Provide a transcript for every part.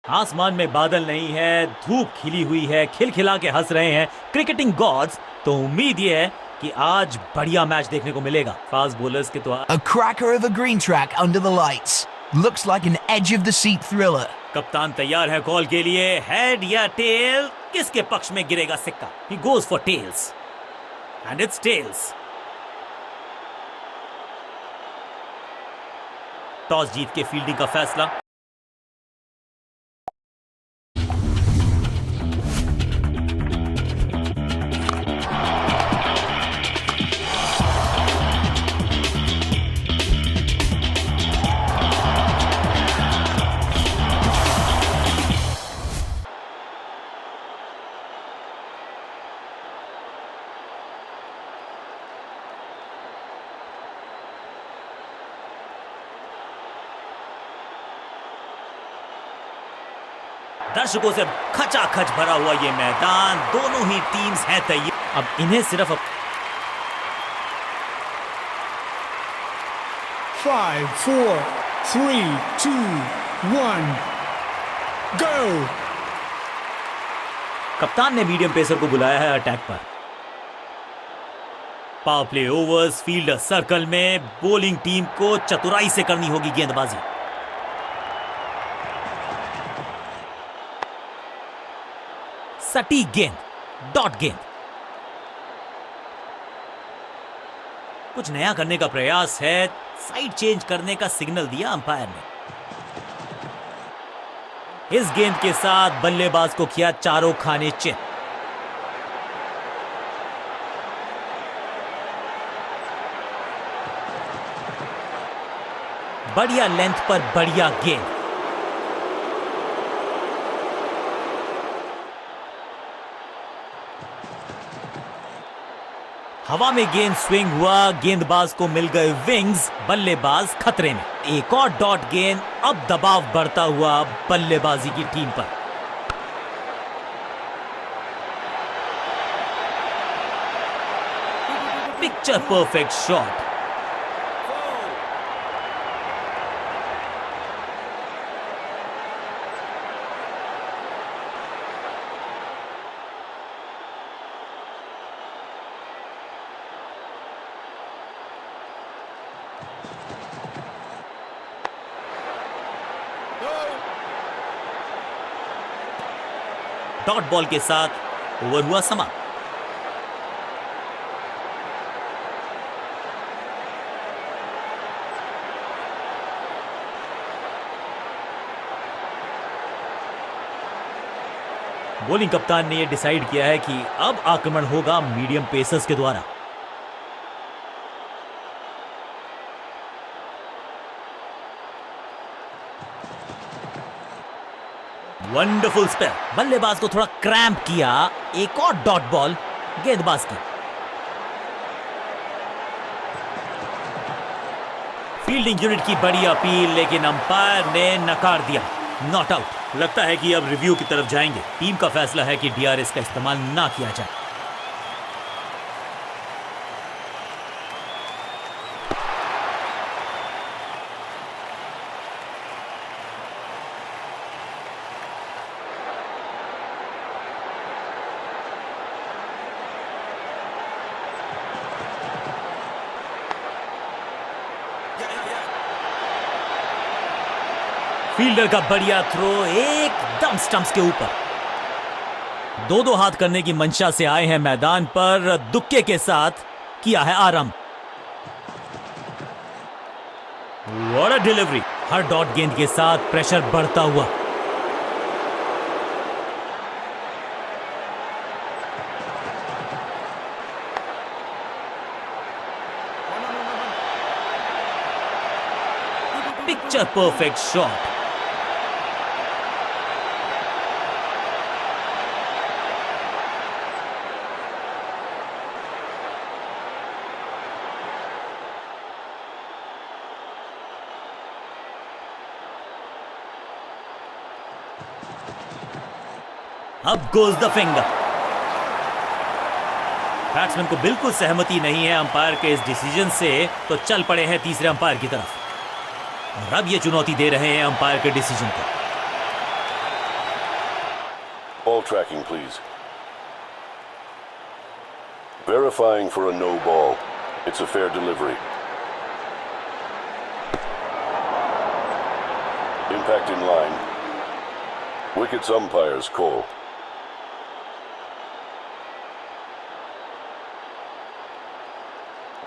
आसमान में बादल नहीं है, धूप खिली हुई है, खिलखिला के हंस रहे हैं क्रिकेटिंग गॉड्स। तो उम्मीद ये है कि आज बढ़िया मैच देखने को मिलेगा। फास्ट बॉलर्स के तो A cracker of a green track under the lights. Looks like an edge of the seat thriller. कप्तान तैयार है कॉल के लिए। हेड या टेल, किसके पक्ष में गिरेगा सिक्का? He goes for tails. And it's tails. Toss जीत के फील्डिंग का फैसला। दर्शकों से खचाखच भरा हुआ ये मैदान, दोनों ही टीम्स हैं तैयार। अब इन्हें सिर्फ 5, 4, 3, 2, 1, go! कप्तान ने मीडियम पेसर को बुलाया है अटैक पर। Power play overs, fielder circle में, बॉलिंग टीम को चतुराई से करनी होगी गेंदबाजी। सटीक गेंद, डॉट गेंद। कुछ नया करने का प्रयास है, साइड चेंज करने का सिग्नल दिया अंपायर ने। इस गेंद के साथ बल्लेबाज को किया चारों खाने चित। बढ़िया लेंथ पर बढ़िया गेंद। हवा में गेंद स्विंग हुआ, गेंदबाज को मिल गए विंग्स, बल्लेबाज खतरे में। एक और डॉट गेंद, अब दबाव बढ़ता हुआ बल्लेबाजी की टीम पर। Picture perfect shot. Dot ball के साथ ओवर हुआ समाप्त। बॉलिंग कप्तान ने यह डिसाइड किया है कि अब आक्रमण होगा मीडियम पेसर्स के द्वारा। वंडरफुल स्पेल, बल्लेबाज को थोड़ा क्रैम्प किया। एक और डॉट बॉल गेंदबाज की। फील्डिंग यूनिट की बड़ी अपील, लेकिन अंपायर ने नकार दिया। Not out. लगता है कि अब रिव्यू की तरफ जाएंगे। टीम का फैसला है कि डीआरएस का इस्तेमाल ना किया जाए। फील्डर का बढ़िया थ्रो एकदम स्टंप्स के ऊपर। दो हाथ करने की मंशा से आए हैं मैदान पर, दुक्के के साथ किया है आरंभ। What a delivery. Her dot गेंद के साथ प्रेशर बढ़ता हुआ। Picture perfect shot. अब गोज द फिंगर। बैट्समैन को बिल्कुल सहमति नहीं है अंपायर के इस डिसीजन से, तो चल पड़े हैं तीसरे अंपायर की तरफ और अब ये चुनौती दे रहे हैं अंपायर के डिसीजन को। tracking, please. Verifying for a no ball. It's a fair delivery. Impact in line. Wickets umpires call.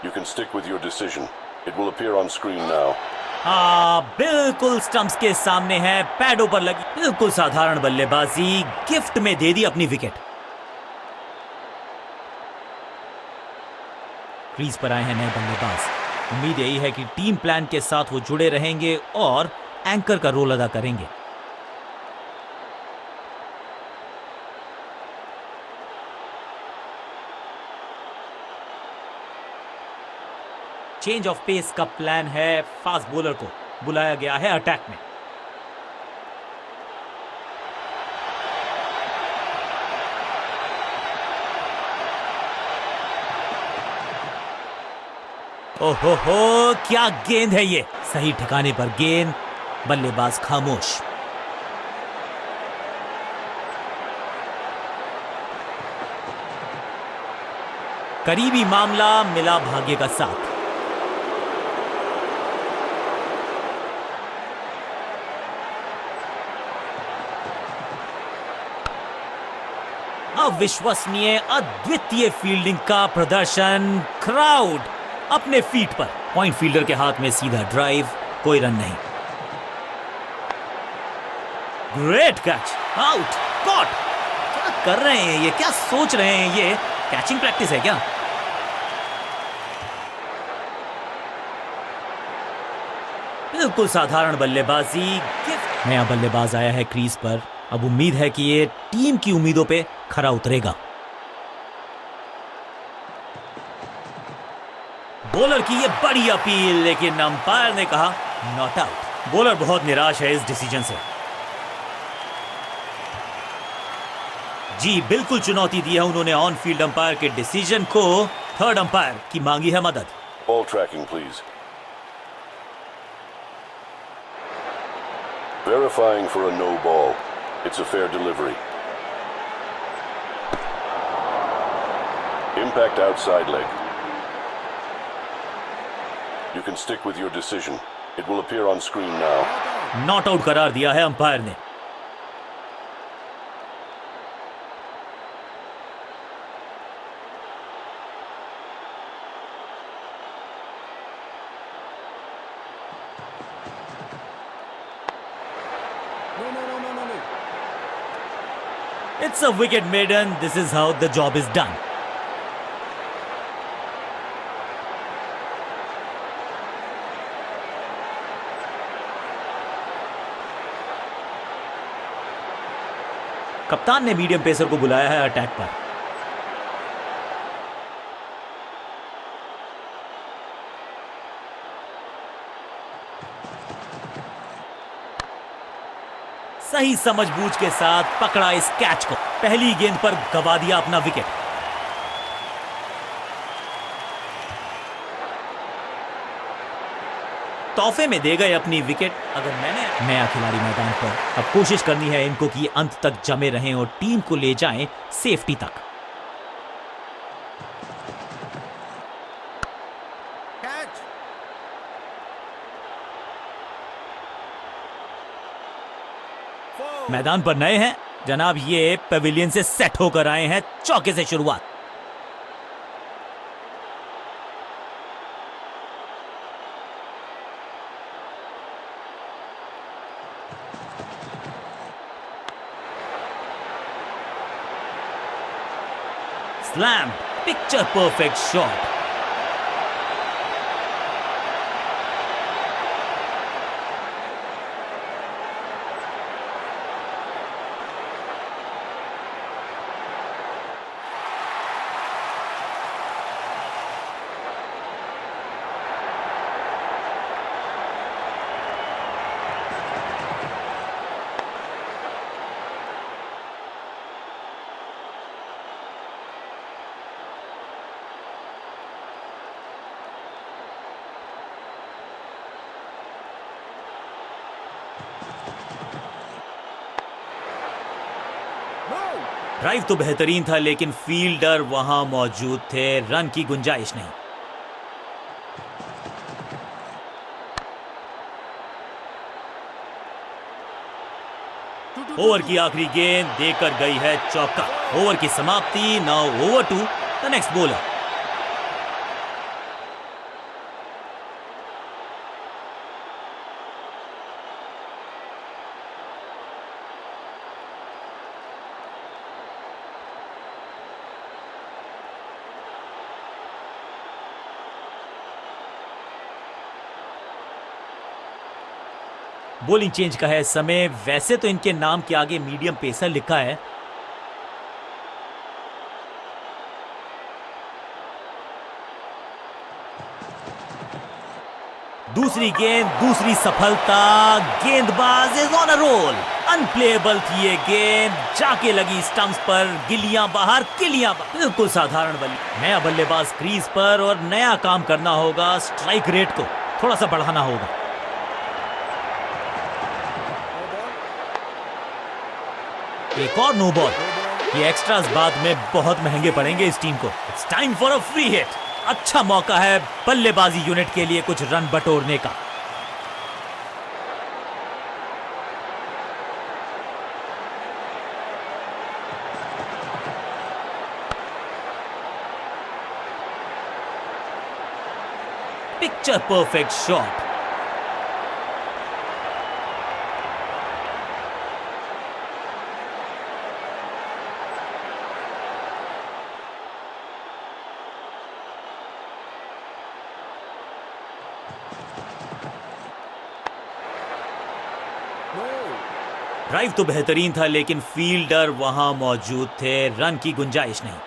You can stick with your decision. It will appear on screen now. बिल्कुल stumps के सामने है, पैडों पर लगी, बिल्कुल साधारण बल्लेबाजी, गिफ्ट में दे दी अपनी विकेट। क्रीज पर आए हैं नए बल्लेबाज। उम्मीद यही है कि टीम प्लान के साथ वो जुड़े रहेंगे और एंकर का रोल अदा करेंगे। चेंज ऑफ पेस का प्लान है, फास्ट बॉलर को बुलाया गया है अटैक में। ओहो हो, क्या गेंद है ये, सही ठिकाने पर गेंद, बल्लेबाज खामोश। करीबी मामला, मिला भाग्य का साथ। अविश्वसनीय, अद्वितीय फील्डिंग का प्रदर्शन, क्राउड अपने फीट पर। पॉइंट फील्डर के हाथ में सीधा ड्राइव, कोई रन नहीं। Great catch, out, caught. क्या कर रहे हैं ये, क्या सोच रहे हैं ये, कैचिंग प्रैक्टिस है क्या? बिल्कुल साधारण बल्लेबाजी, गिफ्ट। नया बल्लेबाज आया है क्रीज पर। अब उम्मीद है कि ये टीम की उम्मीदों पे खरा उतरेगा। बॉलर की ये बड़ी अपील, लेकिन अंपायर ने कहा नॉट आउट। बॉलर बहुत निराश है इस डिसीजन से। जी बिल्कुल चुनौती दी है उन्होंने ऑन फील्ड अंपायर के डिसीजन को। थर्ड अंपायर की मांगी है मदद। Ball tracking, please. Verifying for a no ball. It's a fair delivery. Impact outside leg. You can stick with your decision. It will appear on screen now. Not out करार दिया है umpire ने। It's a wicket maiden. This is how the job is done. कप्तान ने medium pacer को बुलाया है attack पर। सही समझबूझ के साथ पकड़ा इस कैच को। पहली गेंद पर गवा दिया अपना विकेट। तोहफे में दे गए अपनी विकेट। अगर मैंने नया खिलाड़ी मैदान पर, अब कोशिश करनी है इनको कि अंत तक जमे रहें और टीम को ले जाएं सेफ्टी तक। मैदान पर नए हैं जनाब, ये पेविलियन से सेट होकर आए हैं। चौके से शुरुआत। Slam, picture perfect shot. Drive तो बेहतरीन था लेकिन फील्डर वहां मौजूद थे, रन की गुंजाइश नहीं। ओवर की आखिरी गेंद देकर गई है चौका। ओवर की समाप्ति। Now over to the next bowler. Bowling change का है समय। वैसे तो इनके नाम के आगे मीडियम पेसर लिखा है। दूसरी गेंद, दूसरी सफलता। गेंदबाज is on a roll. Unplayable थी ये गेंद, जाके लगी स्टंप्स पर। गिलियां बाहर, किलियां बाहर। बिल्कुल साधारण बल्ले। नया बल्लेबाज क्रीज पर और नया काम करना होगा। स्ट्राइक रेट को थोड़ा सा बढ़ाना होगा। एक और नो बॉल। ये एक्स्ट्रास बाद में बहुत महंगे पड़ेंगे इस टीम को। It's time for a free hit. अच्छा मौका है बल्लेबाजी यूनिट के लिए कुछ रन बटोरने का। Picture perfect shot. ड्राइव तो बेहतरीन था लेकिन फील्डर वहां मौजूद थे, रन की गुंजाइश नहीं।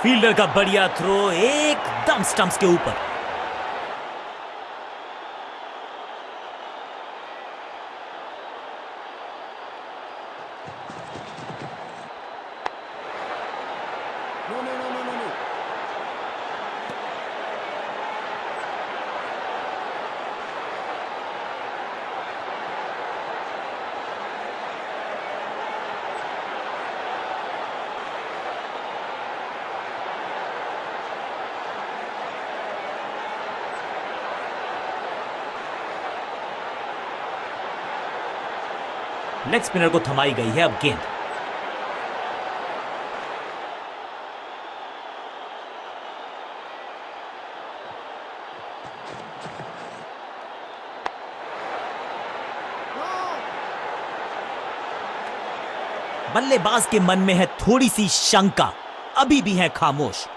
फील्डर का बढ़िया थ्रो एकदम स्टंप्स के ऊपर। लेग स्पिनर को थमाई गई है अब गेंद। बल्लेबाज के मन में है थोड़ी सी शंका, अभी भी है खामोश।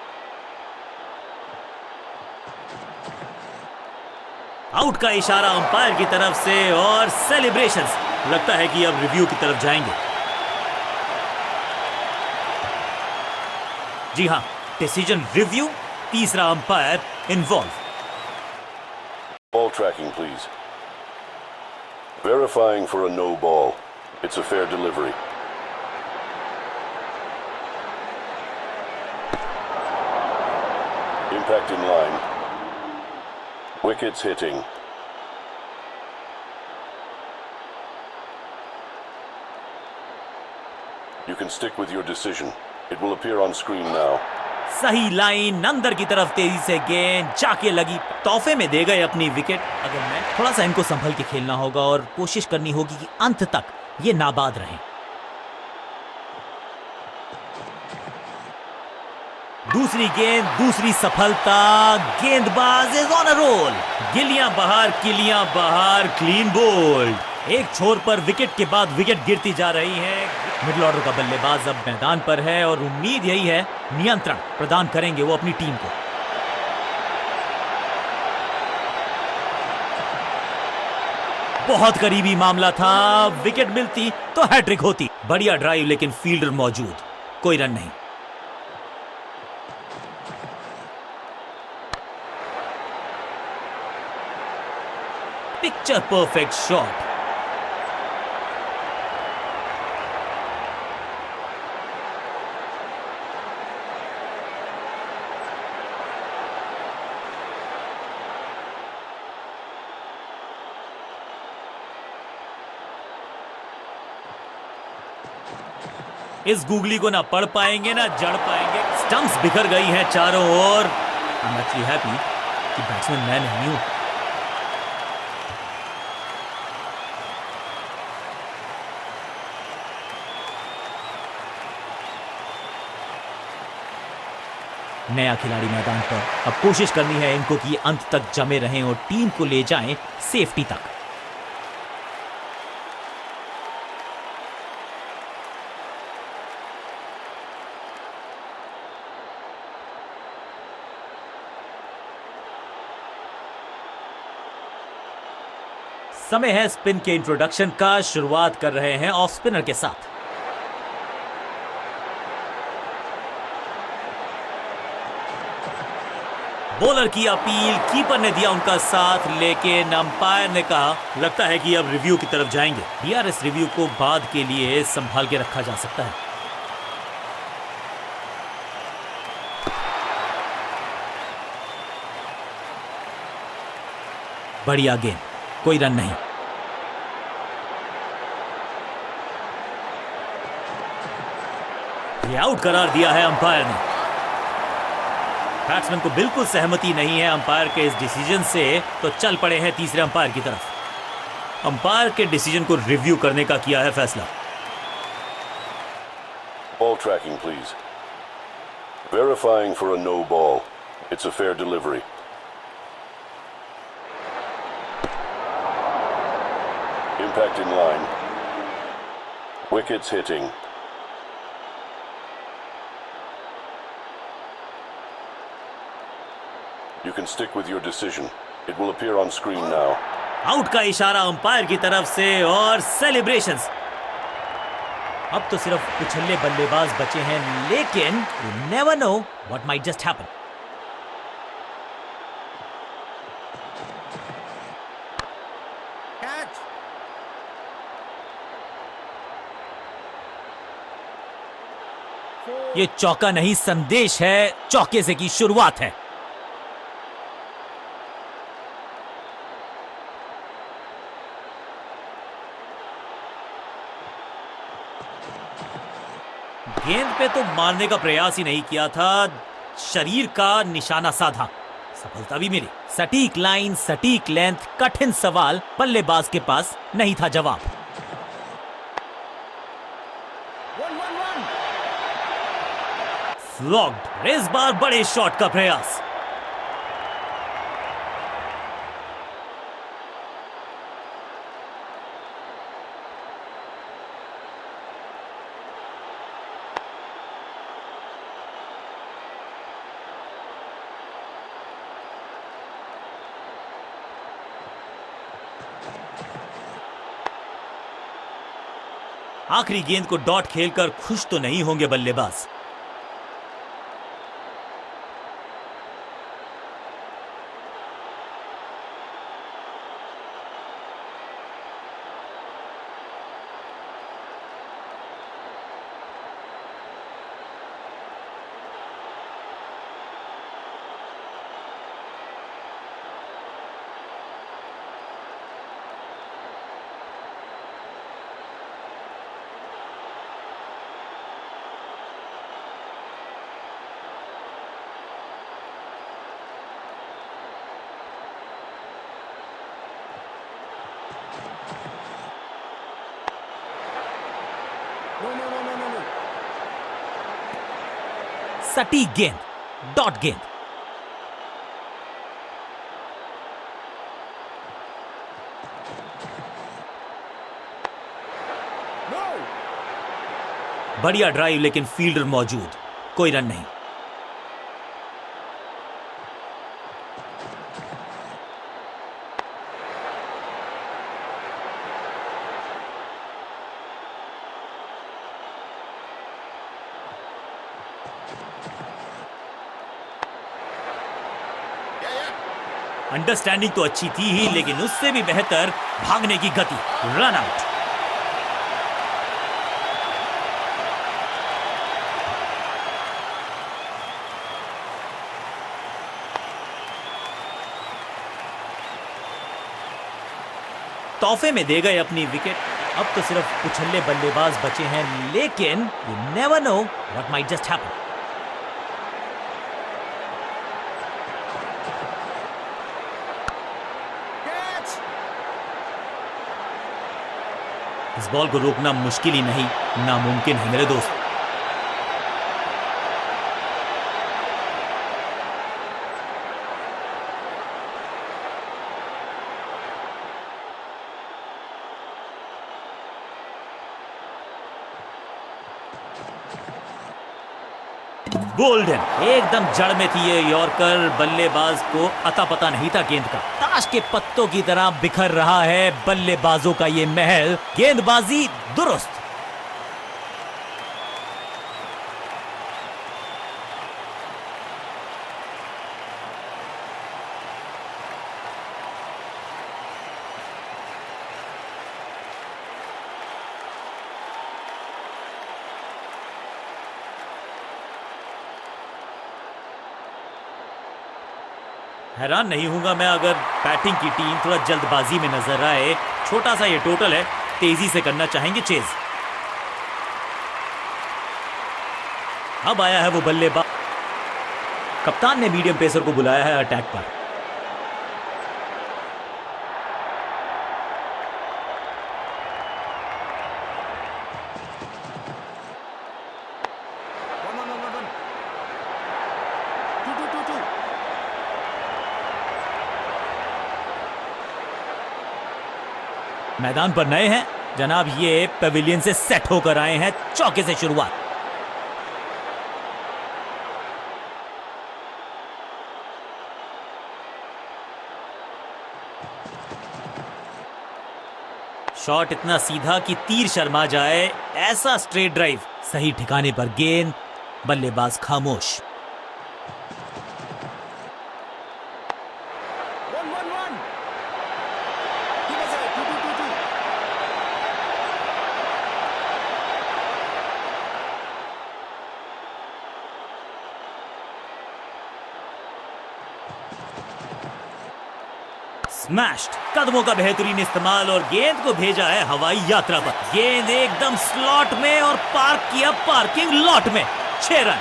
आउट का इशारा अंपायर की तरफ से और सेलिब्रेशंस। लगता है कि अब रिव्यू की तरफ जाएंगे। जी हां, डिसीजन रिव्यू। तीसरा umpire involve. Ball tracking, please. Verifying for a no ball. It's a fair delivery. Impact in line. Wickets hitting. You can stick with your decision. It will appear on screen now. सही line, अंदर की तरफ तेजी से गेंद जाके लगी। तोहफे में दे गए अपनी विकेट। अगर मैं थोड़ा सा इनको संभल के खेलना होगा और कोशिश करनी होगी कि अंत तक ये नाबाद रहें। दूसरी गेंद, दूसरी सफलता। गेंदबाज इज ऑन अ रोल। गिलियां बाहर, किलियां बाहर। Clean bowled. एक छोर पर विकेट के बाद विकेट गिरती जा रही है। मिडिल ऑर्डर का बल्लेबाज अब मैदान पर है और उम्मीद यही है नियंत्रण प्रदान करेंगे वो अपनी टीम को। बहुत करीबी मामला था। विकेट मिलती तो हैट्रिक होती। बढ़िया ड्राइव लेकिन फील्डर मौजूद, कोई रन नहीं। Picture perfect shot. इस गूगली को ना पढ़ पाएंगे ना जड़ पाएंगे। स्टंप्स बिखर गई हैं चारों ओर। आई एम एक्चुअली हैप्पी कि बैट्समैन मैं नहीं हूं। नया खिलाड़ी मैदान पर, अब कोशिश करनी है इनको कि अंत तक जमे रहें और टीम को ले जाएं सेफ्टी तक। समय है स्पिन के इंट्रोडक्शन का। शुरुआत कर रहे हैं ऑफ स्पिनर के साथ। बॉलर की अपील, कीपर ने दिया उनका साथ, लेकिन अंपायर ने कहा लगता है कि अब रिव्यू की तरफ जाएंगे। डीआरएस रिव्यू को बाद के लिए संभाल के रखा जा सकता है। बढ़िया गेंद, कोई रन नहीं। ये आउट करार दिया है अंपायर ने। बैट्समैन को बिल्कुल सहमति नहीं है अंपायर के इस डिसीजन से, तो चल पड़े हैं तीसरे अंपायर की तरफ। अंपायर के डिसीजन को रिव्यू करने का किया है फैसला। Ball tracking, please. Verifying for a no ball. It's a fair delivery. Impact in line. Wickets hitting. You can stick with your decision. It will appear on screen now. Out का इशारा umpire की तरफ से और celebrations. अब तो सिर्फ उछल्ले बल्लेबाज बचे हैं, लेकिन you never know what might just happen. ये चौका नहीं, संदेश है, चौके से की शुरुआत है। गेंद पे तो मारने का प्रयास ही नहीं किया था, शरीर का निशाना साधा, सफलता भी मिली। सटीक लाइन, सटीक लेंथ, कठिन सवाल, बल्लेबाज के पास नहीं था जवाब। फ्लॉग्ड। इस बार बड़े शॉट का प्रयास। आखिरी गेंद को डॉट खेलकर खुश तो नहीं होंगे बल्लेबाज। सटीक गेंद, डॉट गेंद। बढ़िया ड्राइव, लेकिन फील्डर मौजूद, कोई रन नहीं। अंडरस्टैंडिंग तो अच्छी थी ही, लेकिन उससे भी बेहतर भागने की गति। Run out. तोहफे में दे गए अपनी विकेट। अब तो सिर्फ उछल्ले बल्लेबाज बचे हैं, लेकिन you never know what might just happen. इस बॉल को रोकना मुश्किल ही नहीं, नामुमकिन है मेरे दोस्त। गोल्डन एकदम जड़ में थी ये यॉर्कर, बल्लेबाज को अता पता नहीं था गेंद का। ताश के पत्तों की तरह बिखर रहा है बल्लेबाजों का ये महल। गेंदबाजी दुरुस्त। हैरान नहीं हूंगा मैं अगर बैटिंग की टीम थोड़ा जल्दबाजी में नजर आए। छोटा सा ये टोटल है, तेजी से करना चाहेंगे चेज। अब आया है वो बल्लेबाज। कप्तान ने मीडियम पेसर को बुलाया है अटैक पर। मैदान पर नए हैं जनाब, ये पेविलियन से सेट होकर आए हैं। चौके से शुरुआत। शॉट इतना सीधा कि तीर शर्मा जाए, ऐसा स्ट्रेट ड्राइव। सही ठिकाने पर गेंद, बल्लेबाज खामोश। स्मैश्ड, कदमों का बेहतरीन इस्तेमाल और गेंद को भेजा है हवाई यात्रा पर। गेंद एकदम स्लॉट में और पार्क किया पार्किंग लॉट में। 6 रन।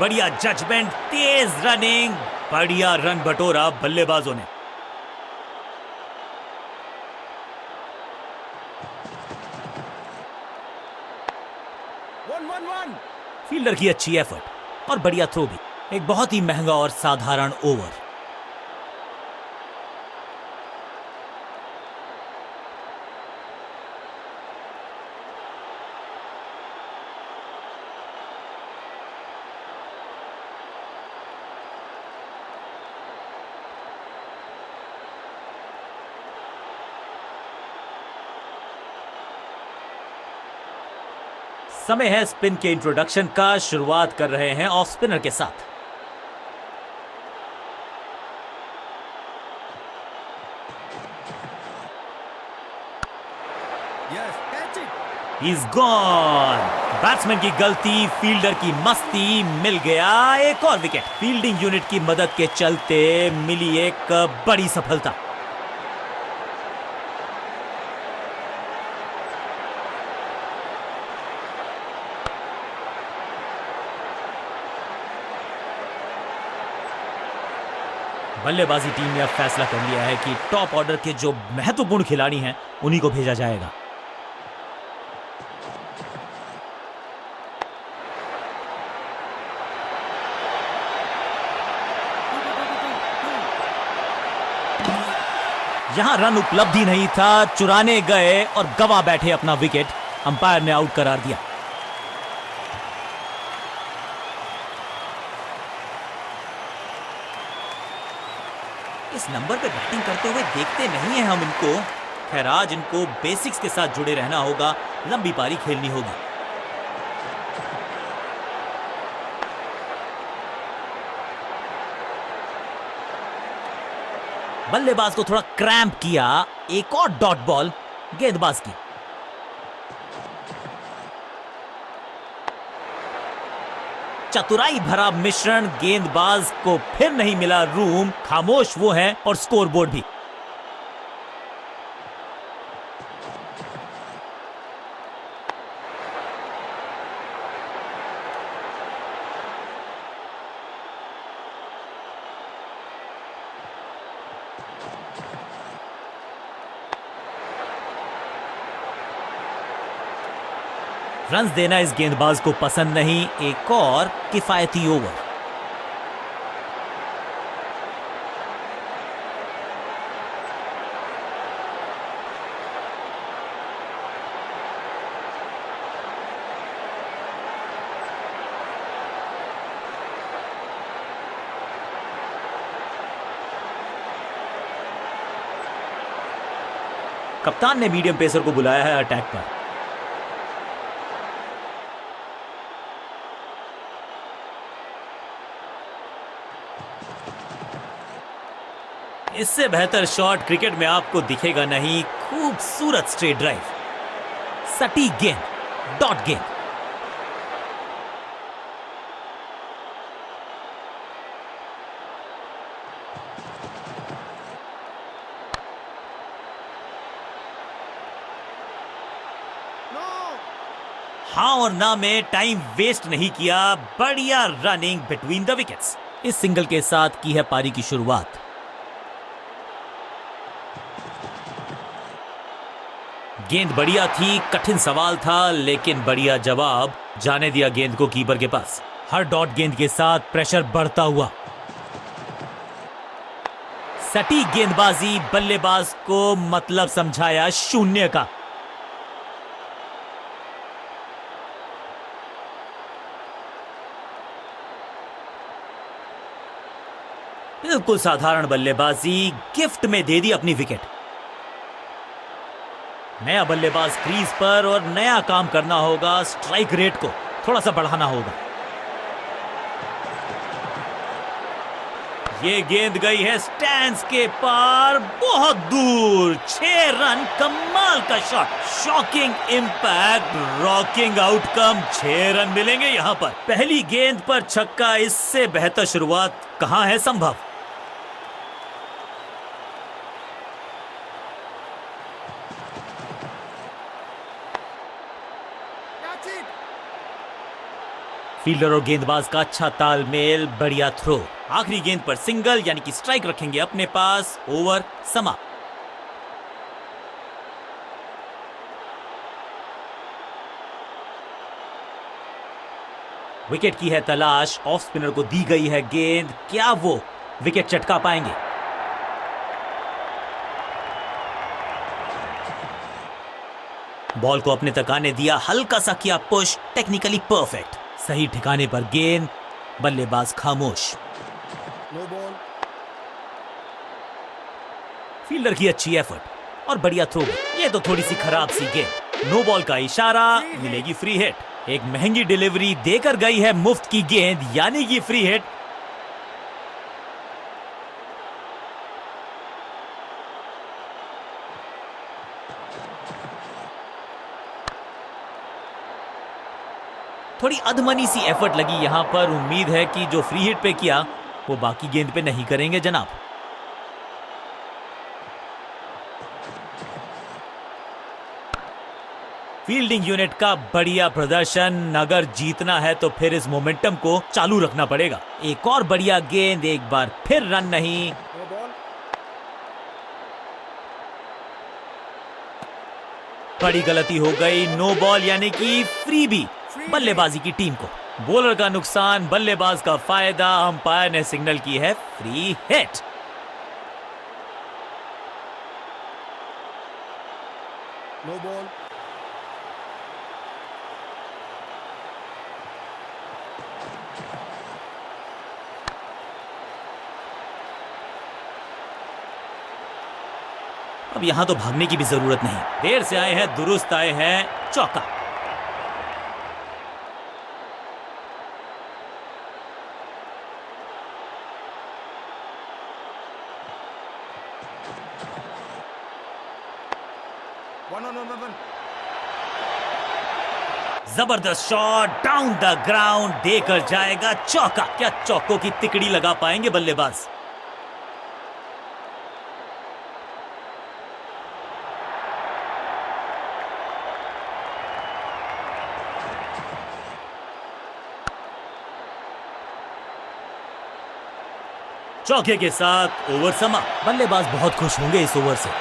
बढ़िया जजमेंट, तेज रनिंग, बढ़िया रन बटोरा बल्लेबाजों ने। फील्डर की अच्छी एफर्ट और बढ़िया थ्रो भी। एक बहुत ही महंगा और साधारण ओवर। समय है स्पिन के इंट्रोडक्शन का। शुरुआत कर रहे हैं ऑफ स्पिनर के साथ। He's gone. बैट्समैन की गलती, फील्डर की मस्ती, मिल गया एक और विकेट। फील्डिंग यूनिट की मदद के चलते मिली एक बड़ी सफलता। बल्लेबाजी टीम ने अब फैसला कर लिया है कि टॉप ऑर्डर के जो महत्वपूर्ण खिलाड़ी हैं उन्हीं को भेजा जाएगा। यहां रन उपलब्धि नहीं था, चुराने गए और गवा बैठे अपना विकेट। अंपायर ने आउट करार दिया। इस नंबर पे बैटिंग करते हुए देखते नहीं है हम इनको। खैर आज इनको बेसिक्स के साथ जुड़े रहना होगा, लंबी पारी खेलनी होगी। बल्लेबाज को थोड़ा क्रैम्प किया, एक और डॉट बॉल। गेंदबाज की। चतुराई भरा मिश्रण, गेंदबाज को फिर नहीं मिला रूम, खामोश वो है और स्कोरबोर्ड भी। रन्स देना इस गेंदबाज को पसंद नहीं, एक और किफायती ओवर। कप्तान ने मीडियम पेसर को बुलाया है अटैक पर। इससे बेहतर शॉट क्रिकेट में आपको दिखेगा नहीं। खूबसूरत स्ट्रेट ड्राइव, सटीक गेंद, डॉट गेंद। हाँ और ना में टाइम वेस्ट नहीं किया, बढ़िया रनिंग बिटवीन द विकेट्स। इस सिंगल के साथ की है पारी की शुरुआत। गेंद बढ़िया थी, कठिन सवाल था, लेकिन बढ़िया जवाब। जाने दिया गेंद को कीपर के पास। हर डॉट गेंद के साथ प्रेशर बढ़ता हुआ। सटीक गेंदबाजी, बल्लेबाज को मतलब समझाया शून्य का। बिल्कुल साधारण बल्लेबाजी, गिफ्ट में दे दी अपनी विकेट। नया बल्लेबाज क्रीज पर और नया काम करना होगा। स्ट्राइक रेट को थोड़ा सा बढ़ाना होगा। ये गेंद गई है स्टैंड्स के पार, बहुत दूर। 6 रन, कमाल का shot, shocking impact, rocking outcome. 6 run मिलेंगे यहां पर। पहली गेंद पर छक्का, इससे बेहतर शुरुआत कहां है संभव। फील्डर और गेंदबाज का अच्छा तालमेल, बढ़िया थ्रो। आखिरी गेंद पर सिंगल यानी कि स्ट्राइक रखेंगे अपने पास। ओवर समाप्त। विकेट की है तलाश। ऑफ स्पिनर को दी गई है गेंद, क्या वो विकेट चटका पाएंगे। बॉल को अपने तक आने दिया, हल्का सा किया पुश, टेक्निकली परफेक्ट। सही ठिकाने पर गेंद, बल्लेबाज खामोश। No ball. फील्डर की अच्छी एफर्ट और बढ़िया थ्रो। ये तो थोड़ी सी खराब सी गेंद। नो बॉल का इशारा, मिलेगी फ्री हिट। एक महंगी डिलीवरी देकर गई है मुफ्त की गेंद, यानी कि फ्री हिट। थोड़ी अधमनी सी एफर्ट लगी यहां पर। उम्मीद है कि जो फ्री हिट पे किया वो बाकी गेंद पे नहीं करेंगे जनाब। फील्डिंग यूनिट का बढ़िया प्रदर्शन। अगर जीतना है तो फिर इस मोमेंटम को चालू रखना पड़ेगा। एक और बढ़िया गेंद, एक बार फिर रन नहीं। No ball. बड़ी गलती हो गई। नो बॉल यानी कि फ्री भी बल्लेबाजी की टीम को। बॉलर का नुकसान, बल्लेबाज का फायदा। अंपायर ने सिग्नल की है फ्री हिट। No ball. अब यहां तो भागने की भी जरूरत नहीं। देर से आए हैं, दुरुस्त आए हैं। चौका। One on one. जबरदस्त शॉट डाउन द ग्राउंड, देकर जाएगा चौका। क्या चौकों की तिकड़ी लगा पाएंगे बल्लेबाज? चौके के साथ ओवर समा। बल्लेबाज बहुत खुश होंगे इस ओवर से।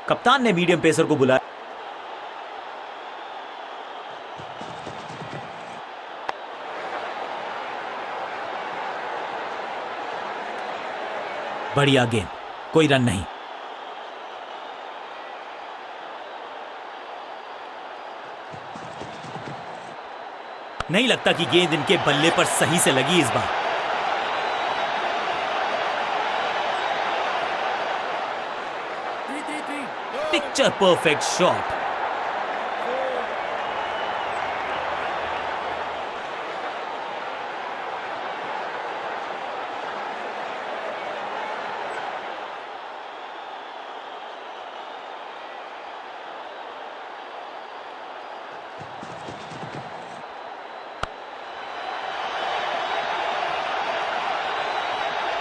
कप्तान ने मीडियम पेसर को बुलाया। बढ़िया गेंद, कोई रन नहीं। नहीं लगता कि गेंद इनके बल्ले पर सही से लगी इस बार। Picture perfect shot.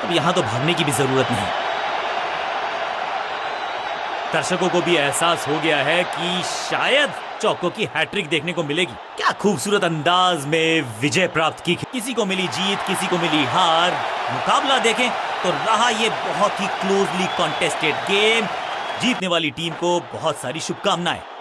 अब यहां तो भागने की भी जरूरत नहीं। दर्शकों को भी एहसास हो गया है कि शायद चौकों की हैट्रिक देखने को मिलेगी। क्या खूबसूरत अंदाज में विजय प्राप्त की। किसी को मिली जीत, किसी को मिली हार। मुकाबला देखें तो रहा ये बहुत ही क्लोजली कॉन्टेस्टेड गेम। जीतने वाली टीम को बहुत सारी शुभकामनाएं।